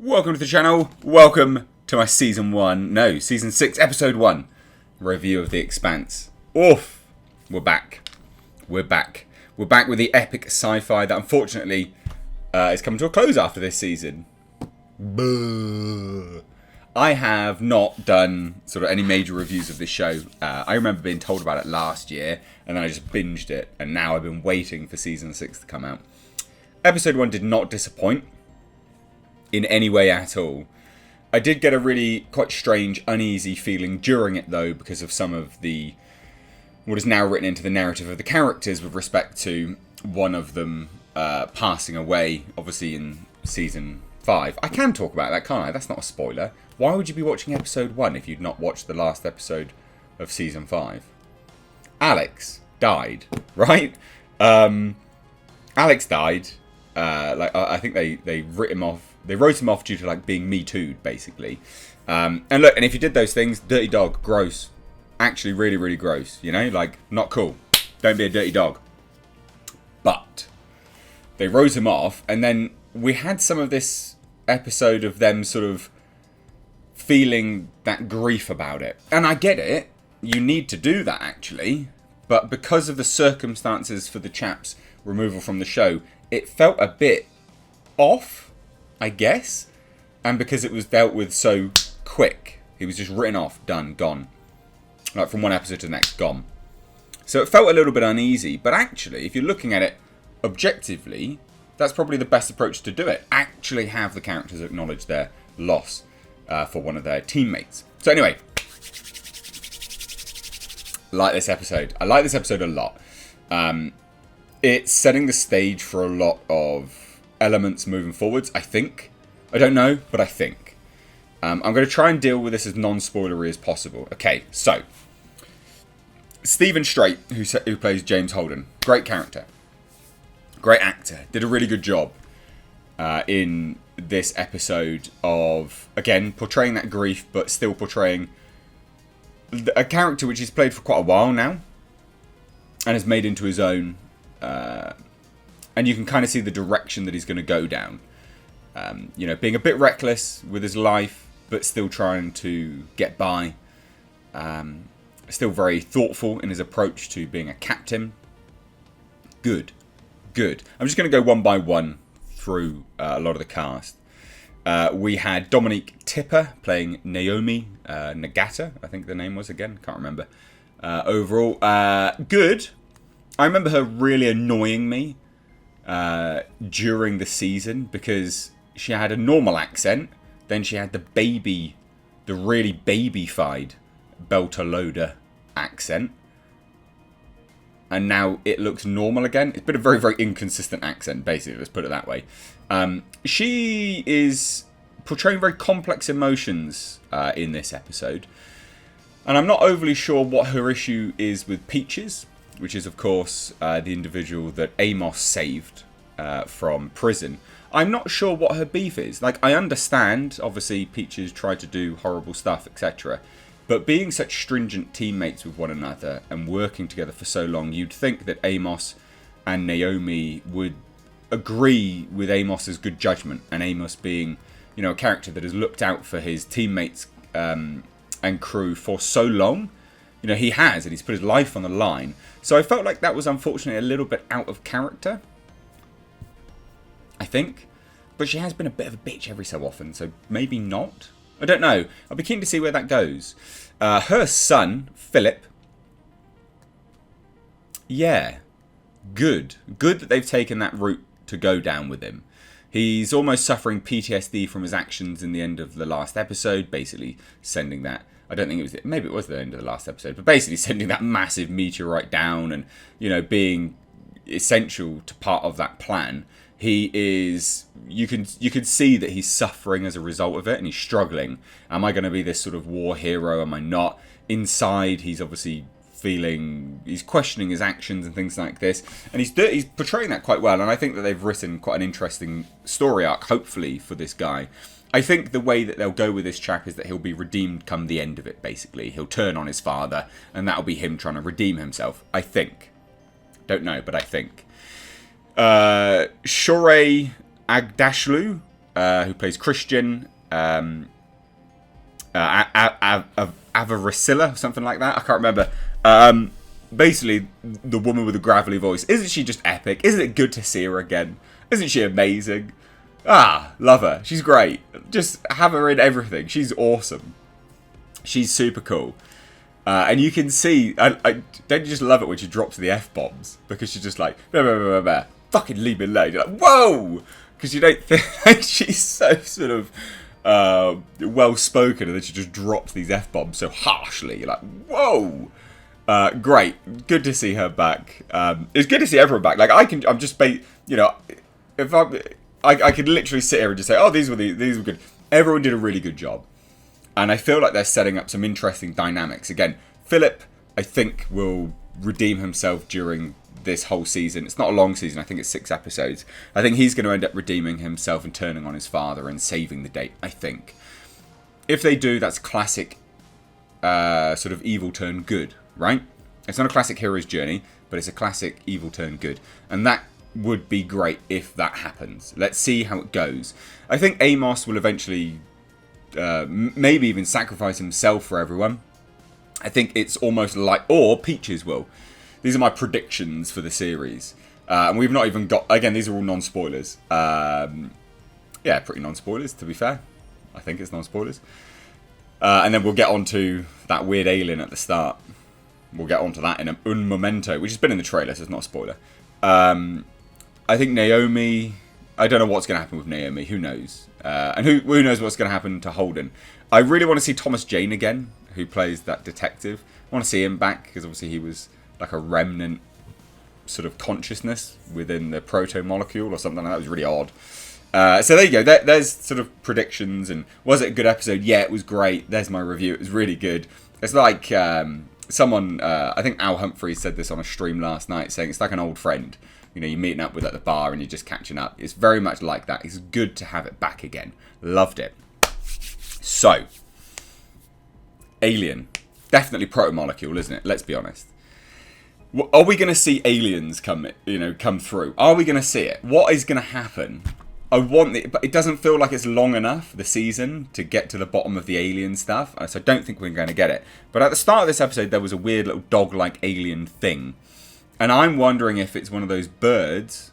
Welcome to the channel. Welcome to my Season 6, Episode 1 review of The Expanse. Oof! We're back. We're back with the epic sci-fi that unfortunately is coming to a close after this season. Buh. I have not done sort of any major reviews of this show. I remember being told about it last year, and then I just binged it, and now I've been waiting for Season 6 to come out. Episode 1 did not disappoint in any way at all. I did get a really quite strange, uneasy feeling during it though, because of some of the what is now written into the narrative of the characters with respect to one of them passing away, obviously in Season 5. I can talk about that, can't I? That's not a spoiler. Why would you be watching Episode 1 if you'd not watched the last episode of Season 5? Alex died, right? Alex died. I think they wrote him off. They wrote him off due to like being Me Too'd, basically. And look, and if you did those things, dirty dog, gross. Actually, really, really gross. You know, like not cool. Don't be a dirty dog. But they wrote him off, and then we had some of this episode of them sort of feeling that grief about it. And I get it. You need to do that actually, but because of the circumstances for the chap's removal from the show, it felt a bit off, I guess, and because it was dealt with so quick. He was just written off, done, gone. Like from one episode to the next, gone. So it felt a little bit uneasy, but actually, if you're looking at it objectively, that's probably the best approach to do it. Actually have the characters acknowledge their loss for one of their teammates. So anyway, like this episode. I like this episode a lot. It's setting the stage for a lot of elements moving forwards, I think. I don't know, but I think. I'm going to try and deal with this as non-spoilery as possible. Okay, so Stephen Strait, who plays James Holden, great character. Great actor. Did a really good job in this episode of, again, portraying that grief, but still portraying a character which he's played for quite a while now and has made into his own. And you can kind of see the direction that he's going to go down. You know, being a bit reckless with his life, but still trying to get by. Still very thoughtful in his approach to being a captain. Good. I'm just going to go one by one through a lot of the cast. We had Dominique Tipper playing Naomi Nagata, I think the name was again. Can't remember. Overall, good. I remember her really annoying me during the season because she had a normal accent, then she had the really baby-fied Beltalowda accent, and now it looks normal again. It's been a very, very inconsistent accent, basically, let's put it that way. She is portraying very complex emotions in this episode, and I'm not overly sure what her issue is with Peaches, which is, of course, the individual that Amos saved from prison. I'm not sure what her beef is. Like, I understand, obviously, Peaches tried to do horrible stuff, etc. But being such stringent teammates with one another and working together for so long, you'd think that Amos and Naomi would agree with Amos's good judgment. And Amos being, you know, a character that has looked out for his teammates and crew for so long. You know, he has, and he's put his life on the line. So I felt like that was unfortunately a little bit out of character, I think. But she has been a bit of a bitch every so often, so maybe not. I don't know. I'll be keen to see where that goes. Her son, Philip. Yeah, good. Good that they've taken that route to go down with him. He's almost suffering PTSD from his actions in the end of the last episode, basically sending that. I don't think it was, maybe it was the end of the last episode, but basically sending that massive meteorite down and, you know, being essential to part of that plan. He is, you can see that he's suffering as a result of it, and he's struggling. Am I going to be this sort of war hero? Am I not? Inside, he's obviously he's questioning his actions and things like this, and he's portraying that quite well, and I think that they've written quite an interesting story arc, hopefully, for this guy. I think the way that they'll go with this chap is that he'll be redeemed come the end of it, basically. He'll turn on his father, and that'll be him trying to redeem himself. I think. Don't know, but I think. Shorey Agdashlu who plays Christian, Avaricilla, something like that. I can't remember. Basically, the woman with the gravelly voice. Isn't she just epic? Isn't it good to see her again? Isn't she amazing? Love her. She's great. Just have her in everything. She's awesome. She's super cool. And you can see, I don't you just love it when she drops the F-bombs? Because she's just like, bah, bah, bah, bah, bah. Fucking leave me alone. You're like, whoa! Because you don't think, like, she's so sort of well-spoken, and then she just drops these F-bombs so harshly. You're like, whoa! Great. Good to see her back. It's good to see everyone back. Like, I'm just, you know, if I could literally sit here and just say, oh, these were good. Everyone did a really good job. And I feel like they're setting up some interesting dynamics. Again, Philip, I think, will redeem himself during this whole season. It's not a long season. I think it's 6 episodes. I think he's going to end up redeeming himself and turning on his father and saving the day, I think. If they do, that's classic sort of evil turn good, right? It's not a classic hero's journey, but it's a classic evil turn good. And that would be great if that happens. Let's see how it goes. I think Amos will eventually maybe even sacrifice himself for everyone. I think it's almost like, or Peaches will. These are my predictions for the series. And we've not even got, again, these are all non-spoilers. Yeah, pretty non-spoilers, to be fair. I think it's non-spoilers. And then we'll get on to that weird alien at the start. We'll get on to that in un momento, which has been in the trailer, so it's not a spoiler. I think Naomi, I don't know what's going to happen with Naomi, who knows? And who knows what's going to happen to Holden. I really want to see Thomas Jane again, who plays that detective. I want to see him back, because obviously he was like a remnant sort of consciousness within the proto-molecule or something like that. It was really odd. So there you go. There's sort of predictions. And was it a good episode? Yeah, it was great. There's my review. It was really good. It's like someone, I think Al Humphreys said this on a stream last night, saying it's like an old friend. You know, you're meeting up with at the bar and you're just catching up. It's very much like that. It's good to have it back again. Loved it. So, Alien. Definitely proto-molecule, isn't it? Let's be honest. Are we going to see aliens come through? Are we going to see it? What is going to happen? I want it, but it doesn't feel like it's long enough, the season, to get to the bottom of the alien stuff. So I don't think we're going to get it. But at the start of this episode, there was a weird little dog-like alien thing. And I'm wondering if it's one of those birds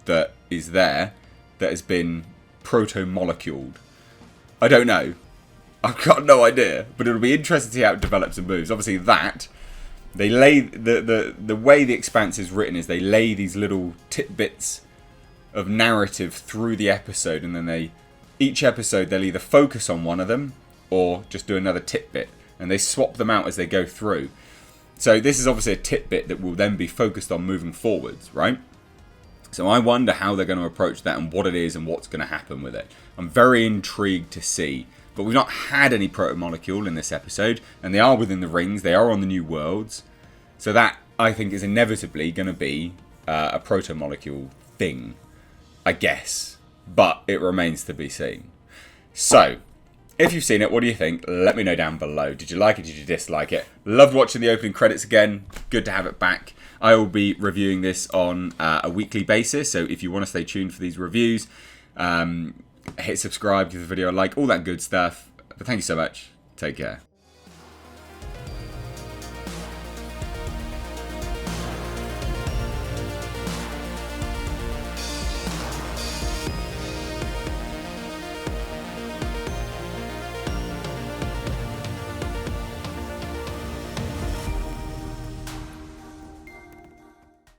that is there that has been proto-moleculed. I don't know. I've got no idea. But it'll be interesting to see how it develops and moves. Obviously that, they lay, the way the Expanse is written is they lay these little tidbits of narrative through the episode. And then each episode they'll either focus on one of them or just do another tidbit. And they swap them out as they go through. So this is obviously a tidbit that will then be focused on moving forwards, right? So I wonder how they're going to approach that and what it is and what's going to happen with it. I'm very intrigued to see. But we've not had any proto-molecule in this episode. And they are within the rings. They are on the new worlds. So that, I think, is inevitably going to be a proto-molecule thing, I guess. But it remains to be seen. So, if you've seen it, what do you think? Let me know down below. Did you like it? Did you dislike it? Loved watching the opening credits again. Good to have it back. I will be reviewing this on a weekly basis. So if you want to stay tuned for these reviews, hit subscribe, give the video a like, all that good stuff. But thank you so much. Take care.